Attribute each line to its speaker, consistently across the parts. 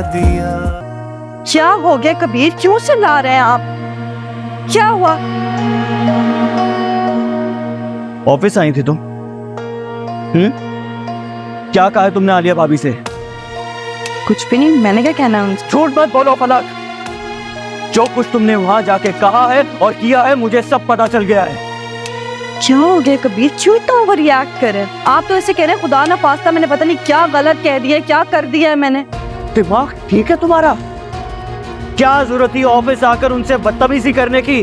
Speaker 1: दिया।
Speaker 2: क्या हो गया कबीर, क्यों चिल्ला रहे हैं आप? क्या हुआ?
Speaker 3: ऑफिस आई थी तुम? क्या कहा है तुमने आलिया भाभी से?
Speaker 2: कुछ भी नहीं, मैंने क्या कहना है उनसे?
Speaker 3: झूठ मत बोलो फलक। जो कुछ तुमने वहां जाके कहा है और किया है मुझे सब पता चल गया है।
Speaker 2: क्या हो गया कबीर, क्यों इतना ओवर रिएक्ट कर रहे हैं? आप तो ऐसे कह रहे हैं खुदा ना पास्ता मैंने पता नहीं क्या गलत कह दिया, क्या कर दिया है मैंने।
Speaker 3: दिमाग ठीक है तुम्हारा? क्या जरूरत थी ऑफिस आकर उनसे बदतमीजी करने की?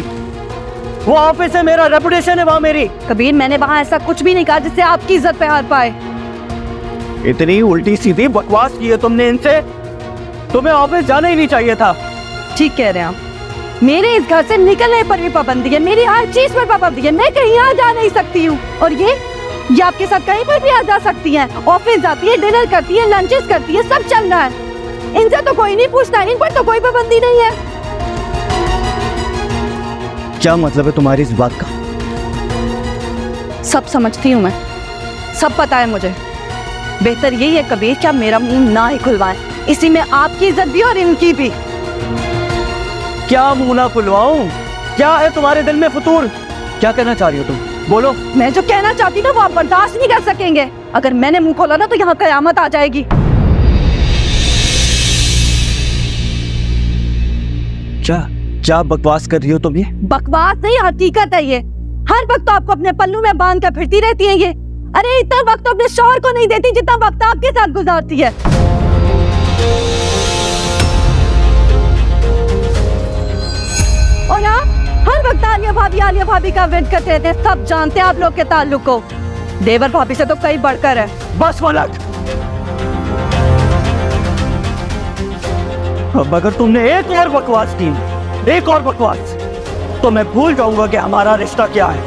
Speaker 3: वो ऑफिस है, मेरा रेपुटेशन है वहां मेरी।
Speaker 2: कबीर मैंने वहाँ ऐसा कुछ भी नहीं कहा जिससे आपकी इज्जत पे हाथ पाए।
Speaker 3: इतनी उल्टी सीधी बकवास की है तुमने इनसे, तुम्हें ऑफिस जाना ही नहीं चाहिए था।
Speaker 2: ठीक कह रहे हैं आप। मेरे इस घर से निकलने पर भी पाबंदी है, मेरी हर चीज पर पाबंदी है, मैं कहीं आ जा नहीं सकती हूँ। और ये आपके साथ कहीं पर भी आ जा सकती हैं। ऑफिस जाती है, डिनर करती है, लंचेस करती है, सब चल रहा है। इनसे तो कोई नहीं पूछता, इन पर तो कोई पाबंदी नहीं है।
Speaker 3: क्या मतलब है तुम्हारी इस बात का?
Speaker 2: सब समझती हूँ मैं, सब पता है मुझे। बेहतर यही है कबीर कि आप मेरा मुंह ना ही खुलवाएं, इसी में आपकी इज्जत भी और इनकी भी।
Speaker 3: क्या मुंह ना खुलवाऊं? क्या है तुम्हारे दिल में फतूर? क्या कहना चाह रही हो तुम? बोलो।
Speaker 2: मैं जो कहना चाहती ना वो आप बर्दाश्त नहीं कर सकेंगे। अगर मैंने मुंह खोला ना तो यहाँ कयामत आ जाएगी।
Speaker 3: क्या बकवास कर रही हो तुम? ये
Speaker 2: बकवास नहीं, हकीकत है ये। हर वक्त तो आपको अपने पल्लू में बांध कर फिरती रहती है ये। अरे इतना वक्त तो अपने शौहर को नहीं देती जितना वक्त आपके साथ गुजारती है। और आप हर वक्त आलिया भाभी का वेट करते रहते हैं। सब जानते हैं आप लोग के ताल्लुक को। देवर भाभी से तो कई बढ़कर है।
Speaker 3: बस फलक, अब अगर तुमने एक और बकवास की, एक और बकवास, तो मैं भूल जाऊंगा कि हमारा रिश्ता क्या है।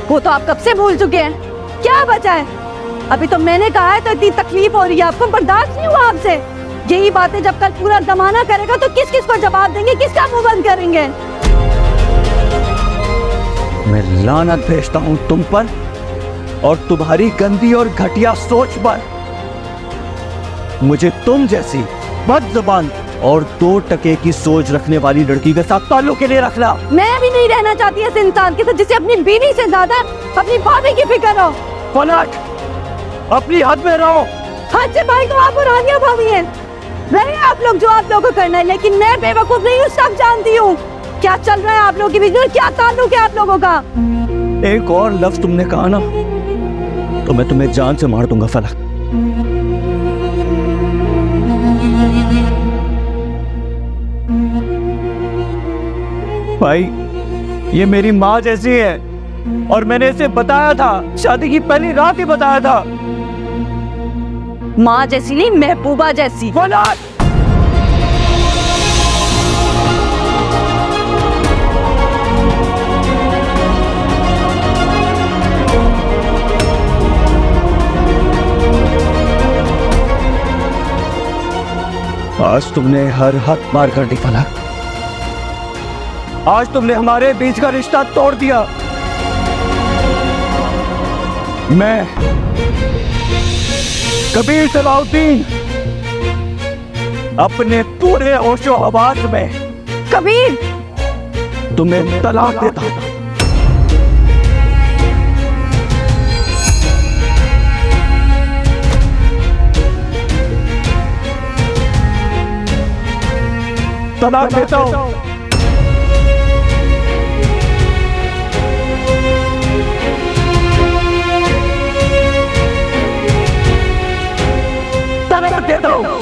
Speaker 2: वो तो आप कब से भूल चुके हैं। क्या बचा है? अभी तो मैंने कहा है तो इतनी तकलीफ हो रही है आपको, बर्दाश्त नहीं हुआ आपसे। यही बातें जब कल पूरा जमाना करेगा तो किस किस को जवाब देंगे, किसका मुंह बंद करेंगे?
Speaker 3: मैं लानत भेजता हूं तुम पर और तुम्हारी गंदी और घटिया सोच पर। मुझे तुम जैसी बदज़बान और 2 टके की सोच रखने वाली लड़की के साथ ताल्लुक के लिए रखना।
Speaker 2: मैं भी नहीं रहना चाहती ऐसे इंसान के साथ जिसे अपनी बीवी से ज्यादा अपनी भाभी की फिक्र हो।
Speaker 3: फलक, अपनी हद में रहो।
Speaker 2: हद से भाई तो आप और आलिया भाभी हैं। रहे आप लोग जो आप लोगों को करना है, लेकिन मैं बेवकूफ नहीं हूँ, सब जानती हूँ क्या चल रहा है आप लोगों के बीच में, क्या ताल्लुक है आप लोगों का।
Speaker 3: एक और लफ्ज तुमने कहा ना तो मैं तुम्हें जान से मार दूंगा फलक। भाई ये मेरी माँ जैसी है और मैंने इसे बताया था, शादी की पहली रात ही बताया था।
Speaker 2: माँ जैसी नहीं, महबूबा जैसी।
Speaker 3: फलक, आज तुमने हर हद पार कर दी फलक। आज तुमने हमारे बीच का रिश्ता तोड़ दिया। मैं कबीर सलाउद्दीन अपने पूरे होशो हवास में
Speaker 2: कबीर
Speaker 3: तुम्हें तलाक देता हूं। तलाक देता हूं। तलाक देता हूं।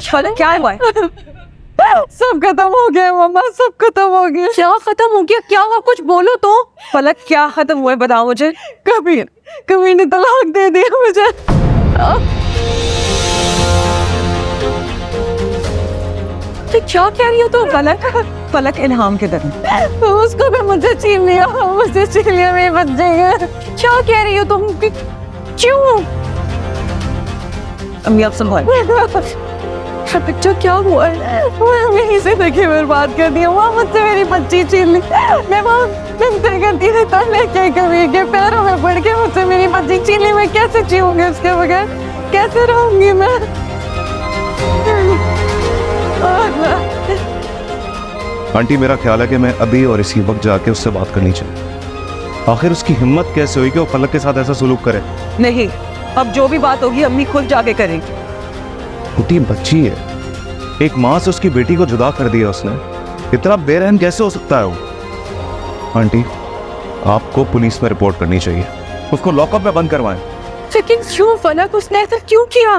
Speaker 2: फलक क्या हुआ है?
Speaker 4: सब खत्म हो गया मम्मा, सब खत्म हो गया।
Speaker 2: क्या खत्म हो गया? क्या हुआ? कुछ बोलो तो।
Speaker 4: फलक क्या खत्म हुआ है बताओ मुझे। कबीर ने तलाक दे दिया मुझे। क्या कह रही हो तुम? पलक इल्हाम के दर उसको भी मुझे छीन लिया, मुझे छीन लिया मेरे बच्चे का। क्या कह रही हो तुम? क्यों? अम्मी आप संभाल। बच्चा क्या हुआ है? यहीं से देखे बर्बाद कर दिया, वहाँ मुझसे मेरी बच्ची छीन ली। मैं वहाँ मिलते करती थी तो लेके कभी के पैरों में पड़ के मुझसे मेरी बच्ची छीन ली। मैं कैसे जीऊंगी उसके बगैर? कैसे रहूंगी मैं?
Speaker 1: आंटी मेरा ख्याल है कि मैं अभी और इसी वक्त जाके उससे बात करनी चाहिए। आखिर उसकी हिम्मत कैसे हुई कि वो फलक के साथ ऐसा सुलूक करे?
Speaker 4: नहीं, अब जो भी बात होगी अम्मी खुद जाके करेंगी।
Speaker 1: छोटी बच्ची है, एक माँ से उसकी बेटी को जुदा कर दिया उसने। इतना बेरहम कैसे हो सकता है वो? आंटी आपको पुलिस में रिपोर्ट करनी चाहिए, उसको लॉकअप में बंद करवाएं।
Speaker 4: लेकिन क्यों फलक? उसने ऐसा क्यों किया?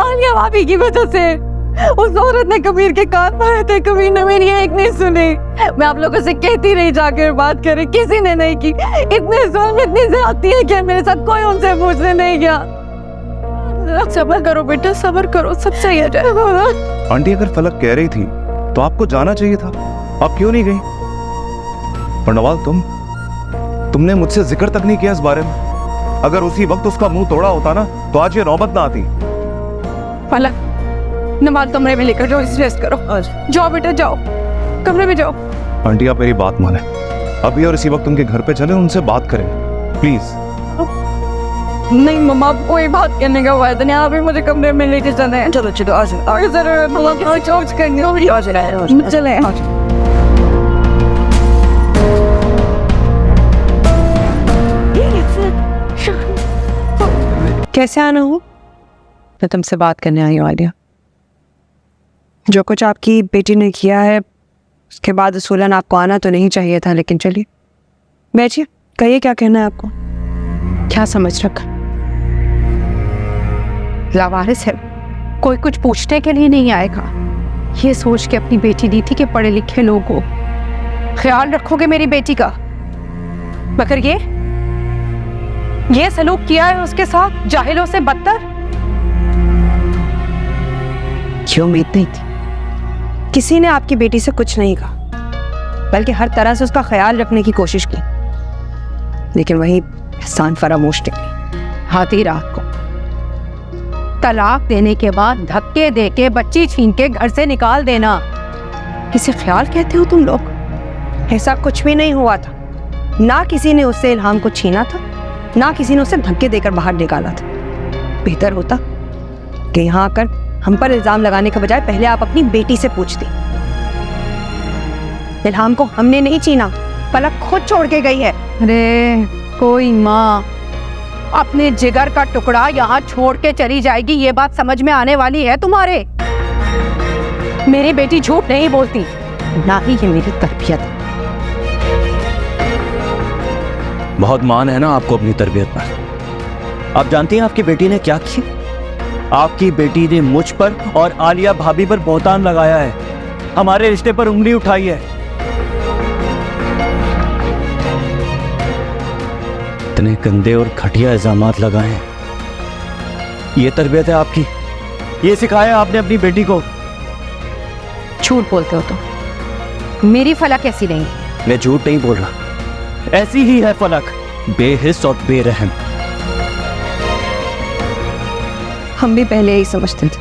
Speaker 4: आलिया भाभी की वजह से। उस औरत ने कबीर के कान मारे थे, कबीर ने मेरी एक नहीं सुनी। मैं आप लोगों से कहती रही जाकर बात करें, किसी ने नहीं की। इतने जुल्म, इतनी ज्यादती है कि मेरे साथ कोई उनसे पूछने नहीं गया। सब्र करो बेटा, सब्र करो, सब सही हो जाएगा।
Speaker 1: आंटी अगर फलक कह रही थी तो आपको जाना चाहिए था, आप क्यों नहीं गई? और नवाज तुमने मुझसे जिक्र तक नहीं किया इस बारे में। अगर उसी वक्त उसका मुंह तोड़ा होता ना तो आज ये नौबत ना आती।
Speaker 4: फलक नमाज कमरे में लेकर जाओ, रेस्ट करो। जाओ बेटा जाओ, कमरे में जाओ।
Speaker 1: आंटी आप मेरी बात माने, अभी और इसी वक्त उनके घर पे चले, उनसे बात करें प्लीज।
Speaker 4: नहीं मम्मा, कोई बात करने का फायदा नहीं। आप भी मुझे कमरे में लेके चले। चलो चलो आ जाओ। आगे जरूर मम्मा चौक करनी होगी। आ जाए चले। कैसे आना हो? मैं तुमसे बात करने आई हूँ आलिया। जो कुछ आपकी बेटी ने किया है उसके बाद उसूलन आपको आना तो नहीं चाहिए था, लेकिन चलिए बैठिए, कहिए क्या कहना है आपको। क्या समझ रखा? लावारिस है, कोई कुछ पूछने के लिए नहीं आएगा। ये सोच के अपनी बेटी दी थी कि पढ़े लिखे लोग हो, ख्याल रखोगे मेरी बेटी का। मगर ये सलूक किया है उसके साथ, जाहिलों से बदतर। क्यों उम्मीद नहीं थी? किसी ने आपकी बेटी से कुछ नहीं कहा, बल्कि हर तरह से उसका ख्याल रखने की कोशिश की, लेकिन वही एहसान फरामोश निकली। आधी रात को तलाक देने के बाद धक्के देके बच्ची छीन के घर से निकाल देना, इसे ख्याल कहते हो तुम लोग? ऐसा कुछ भी नहीं हुआ था। ना किसी ने उससे इल्हाम को छीना था, ना किसी ने उसे धक्के देकर बाहर निकाला था। बेहतर होता कि यहाँ आकर हम पर इल्जाम लगाने के बजाय पहले आप अपनी बेटी से पूछती। इल्हाम को हमने नहीं छीना, पलक खुद छोड़ के गई है। अरे कोई माँ अपने जिगर का टुकड़ा यहाँ छोड़ के चली जाएगी, ये बात समझ में आने वाली है तुम्हारे? मेरी बेटी झूठ नहीं बोलती, ना ही ये मेरी तरबियत है।
Speaker 3: बहुत मान है ना आपको अपनी तरबियत पर। आप जानती हैं आपकी बेटी ने क्या किया? आपकी बेटी ने मुझ पर और आलिया भाभी पर बहतान लगाया है, हमारे रिश्ते पर उंगली उठाई है। इतने गंदे और घटिया इल्जामात लगाए हैं। ये तरबियत है आपकी? ये सिखाया आपने अपनी बेटी को?
Speaker 4: झूठ बोलते हो तुम। मेरी फलक ऐसी नहीं।
Speaker 3: मैं झूठ नहीं बोल रहा, ऐसी ही है फलक, बेहिस और बेरहम।
Speaker 4: हम भी पहले यही समझते थे,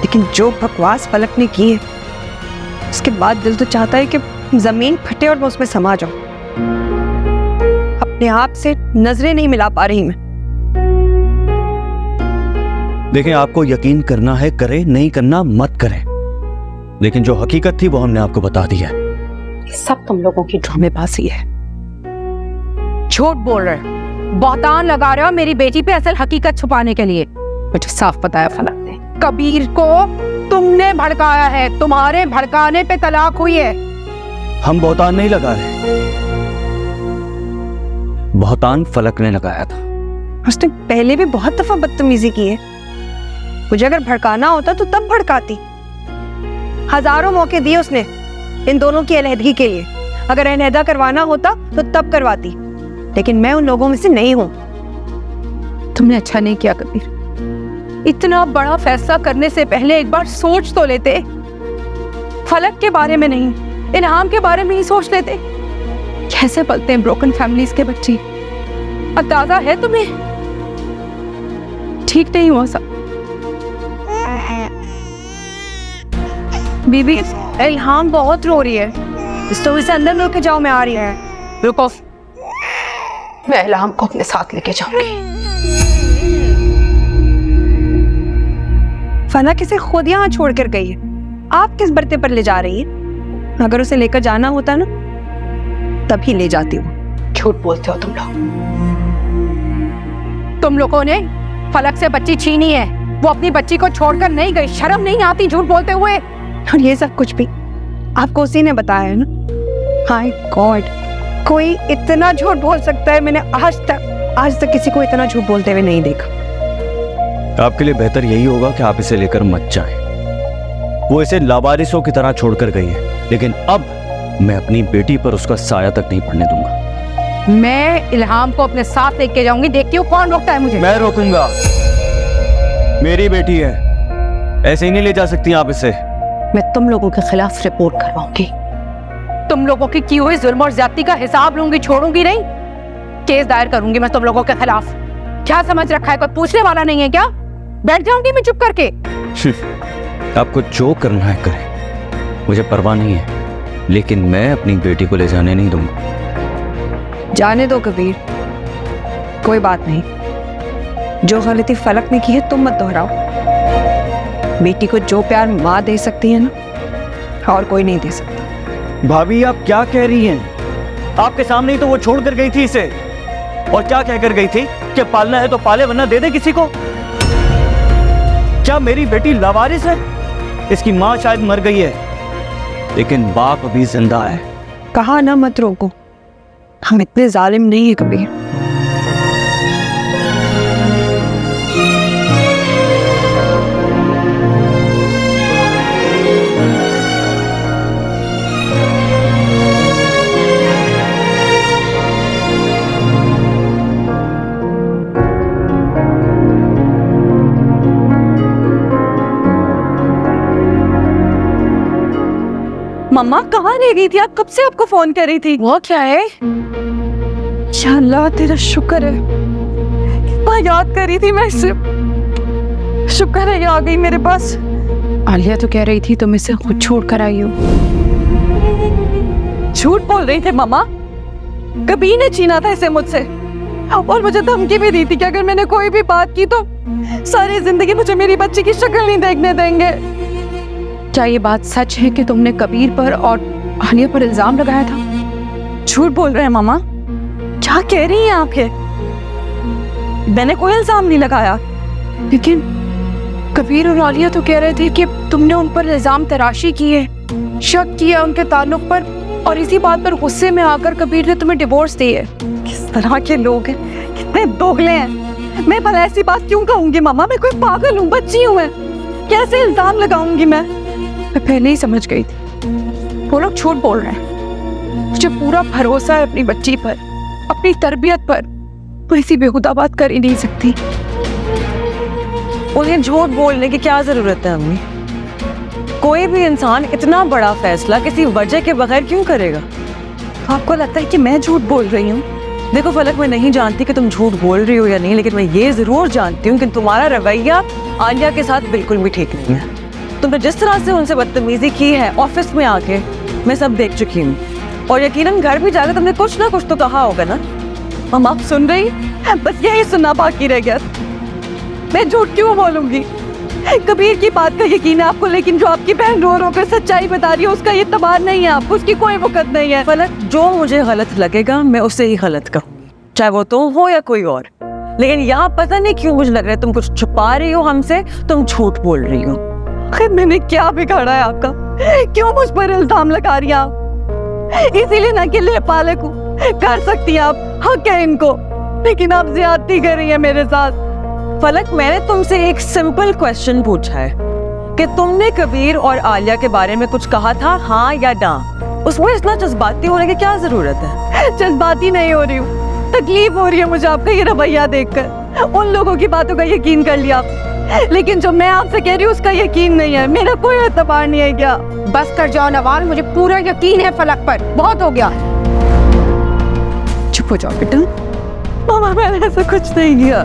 Speaker 4: लेकिन जो बकवास फलक ने की है उसके बाद दिल तो चाहता है कि जमीन फटे और मैं उसमें समा जाऊं। अपने आप से नजरें नहीं मिला पा रही मैं।
Speaker 3: देखें, आपको यकीन करना है करें, नहीं करना मत करें, लेकिन जो हकीकत थी वो हमने आपको बता दी है।
Speaker 4: सब तुम लोगों की ड्रामेबाजी है। झूठ बोल रहे हो, बहतान लगा रहे हो मेरी बेटी पे असल हकीकत छुपाने के लिए। मुझे साफ पता है फलक ने, कबीर को तुमने भड़काया है, तुम्हारे भड़काने पे तलाक हुई है।
Speaker 3: हम बहतान नहीं लगा रहे, बहतान फलक ने लगाया था।
Speaker 4: उसने पहले भी बहुत दफा बदतमीजी की है। मुझे अगर भड़काना होता तो तब भड़काती। हजारों मौके दिए उसने इन दोनों की अलहदगी के लिए। अगर अलहदा करवाना होता तो तब करवाती, लेकिन मैं उन लोगों में से नहीं हूं।
Speaker 2: तुमने अच्छा नहीं किया कबीर। इतना बड़ा फैसला करने से पहले एक बार सोच तो लेते। फलक के बारे में नहीं, इनाम के बारे में ही सोच लेते। कैसे पलते हैं ब्रोकन फैमिलीज के बच्चे, अंदाजा है तुम्हें? ठीक नहीं हुआ सब।
Speaker 4: बीबी इल्हाम बहुत रो रही है, तो इसे अंदर लेके जाओ, मैं आ रही हूँ।
Speaker 2: रुको, मैं इल्हाम को अपने साथ लेके जाऊंगी।
Speaker 4: फलक इसे खुद यहाँ छोड़ कर गई है, आप किस बर्ते पर ले जा रही हैं? अगर उसे लेकर जाना होता ना तभी ले जाती हूँ।
Speaker 2: झूठ बोलते हो तुम लोग। तुम लोगों ने फलक से बच्ची छीनी है, वो अपनी बच्ची को छोड़कर नहीं गई। शर्म नहीं आती झूठ बोलते हुए?
Speaker 4: और ये सब कुछ भी आपको उसी ने बताया है ना? हाय गॉड, कोई इतना झूठ बोल सकता है? मैंने आज तक किसी को इतना झूठ बोलते हुए नहीं देखा।
Speaker 3: आपके लिए बेहतर यही होगा कि आप इसे लेकर मत जाएं। वो इसे लावारिसों की तरह छोड़कर गई है, लेकिन अब मैं अपनी बेटी पर उसका साया तक नहीं पड़ने दूंगा।
Speaker 2: मैं इल्हाम को अपने साथ लेके जाऊंगी, देखती हूँ कौन रोकता है मुझे।
Speaker 3: मैं रोकूंगा, मेरी बेटी है, ऐसे ही नहीं ले जा सकती आप इसे।
Speaker 2: मैं तुम लोगों के खिलाफ रिपोर्ट करवाऊंगी। तुम लोगों की की हुई जुल्म और ज्यादती का हिसाब लूंगी, छोड़ूंगी नहीं। केस दायर करूंगी मैं तुम लोगों के खिलाफ। क्या समझ रखा है, कोई पूछने वाला नहीं है क्या? बैठ जाऊंगी मैं चुप करके।
Speaker 3: आपको जो करना है करें, मुझे परवाह नहीं है, लेकिन मैं अपनी बेटी को ले जाने नहीं दूंगा।
Speaker 4: जाने दो कबीर, कोई बात नहीं। जो गलती फलक ने की है तुम मत दोहराओ। बेटी को जो प्यार माँ दे सकती है ना, और कोई नहीं दे सकता।
Speaker 3: भाभी आप क्या कह रही हैं? आपके सामने ही तो वो छोड़ कर गई थी इसे, और क्या कहकर गई थी कि पालना है तो पाले, वरना दे दे किसी को। क्या मेरी बेटी लावारिस है? इसकी माँ शायद मर गई है, लेकिन बाप अभी जिंदा है।
Speaker 4: कहा ना मत रोको, हम इतने जालिम नहीं है कबीर।
Speaker 2: मम्मा कहाँ रह गई थी आप? कब से आपको फोन कर रही थी। वो क्या है? या अल्लाह तेरा शुक्र है, कितना याद कर रही थी मैं इसे। शुक्र है ये आ गई मेरे पास। आलिया तो कह रही थी तुम इसे खुद छोड़ कर आई हो। झूठ बोल रही थे मम्मा, कभी ने छीना था इसे मुझसे, और मुझे धमकी भी दी थी कि अगर मैंने कोई भी बात की तो सारी जिंदगी मुझे मेरी बच्ची की शक्ल नहीं देखने देंगे। क्या ये बात सच है कि तुमने कबीर पर और आलिया पर इल्जाम लगाया था? झूठ बोल रहे हैं मामा। क्या कह रही हैं आप? मैंने कोई इल्जाम नहीं लगाया। लेकिन कबीर और आलिया तो कह रहे थे कि तुमने उन पर इल्जाम तराशी की है, शक किया उनके ताल्लुक पर, और इसी बात पर गुस्से में आकर कबीर ने तुम्हें डिवोर्स दी है। किस तरह के लोग हैं, कितने दोगले हैं। मैं भला ऐसी बात क्यों कहूंगी मामा? मैं कोई पागल हूँ, बच्ची हूँ मैं, कैसे इल्जाम लगाऊंगी मैं पहले ही समझ गई थी वो लोग झूठ बोल रहे हैं। मुझे पूरा भरोसा है अपनी बच्ची पर, अपनी तरबियत पर। तो ऐसी बेहुदा बात कर ही नहीं सकती।
Speaker 5: उन्हें झूठ बोलने की क्या जरूरत है अम्मी? कोई भी इंसान इतना बड़ा फैसला किसी वजह के बगैर क्यों करेगा?
Speaker 2: आपको लगता है कि मैं झूठ बोल रही हूँ?
Speaker 5: देखो फलक, मैं नहीं जानती कि तुम झूठ बोल रही हो या नहीं, लेकिन मैं ये जरूर जानती हूँ कि तुम्हारा रवैया आलिया के साथ बिल्कुल भी ठीक नहीं है। तुमने जिस तरह से उनसे बदतमीजी की है ऑफिस में आके, मैं सब देख चुकी हूँ, और यकीनन घर भी जाकर तुमने कुछ ना कुछ तो कहा होगा ना।
Speaker 2: हम आप सुन रही? बस यही सुनना बाकी रह गया। मैं झूठ क्यों बोलूंगी? कबीर की बात का यकीन है आपको, लेकिन जो आपकी बहन रो रो कर सच्चाई बता रही है उसका ये तबार नहीं है आपको, उसकी कोई वक़्त नहीं है।
Speaker 5: फलक, जो मुझे गलत लगेगा मैं उसे ही गलत कहूँगी, चाहे वो तुम हो या कोई और। लेकिन यहाँ पता नहीं क्यों मुझे लग रहा है तुम कुछ छुपा रही हो हमसे, तुम झूठ बोल रही हो।
Speaker 2: मैंने क्या बिगाड़ा है आपका? क्यों मुझ पर इल्जाम लगा रही हैं आप? इसीलिए ना कि ले पालक हूँ, कर सकती हैं आप, हक है इनको, लेकिन आप ज्यादती कर रही हैं मेरे साथ।
Speaker 5: फलक, मैंने तुमसे एक सिंपल क्वेश्चन पूछा है कि तुमने कबीर और आलिया के बारे में कुछ कहा था, हाँ या ना? उसमें इतना जज्बाती होने की क्या जरूरत है?
Speaker 2: जज्बाती नहीं हो रही हूँ, तकलीफ हो रही है मुझे आपका ये रवैया देखकर। उन लोगों की बातों का यकीन कर लिया, लेकिन जो मैं आपसे कह रही हूँ उसका यकीन नहीं है। मेरा कोई एतबार नहीं है क्या?
Speaker 4: बस कर जाओ नवाल, मुझे पूरा यकीन है फलक पर, बहुत हो गया। चुप हो जाओ बेटा।
Speaker 2: मामा मैंने ऐसा कुछ नहीं किया।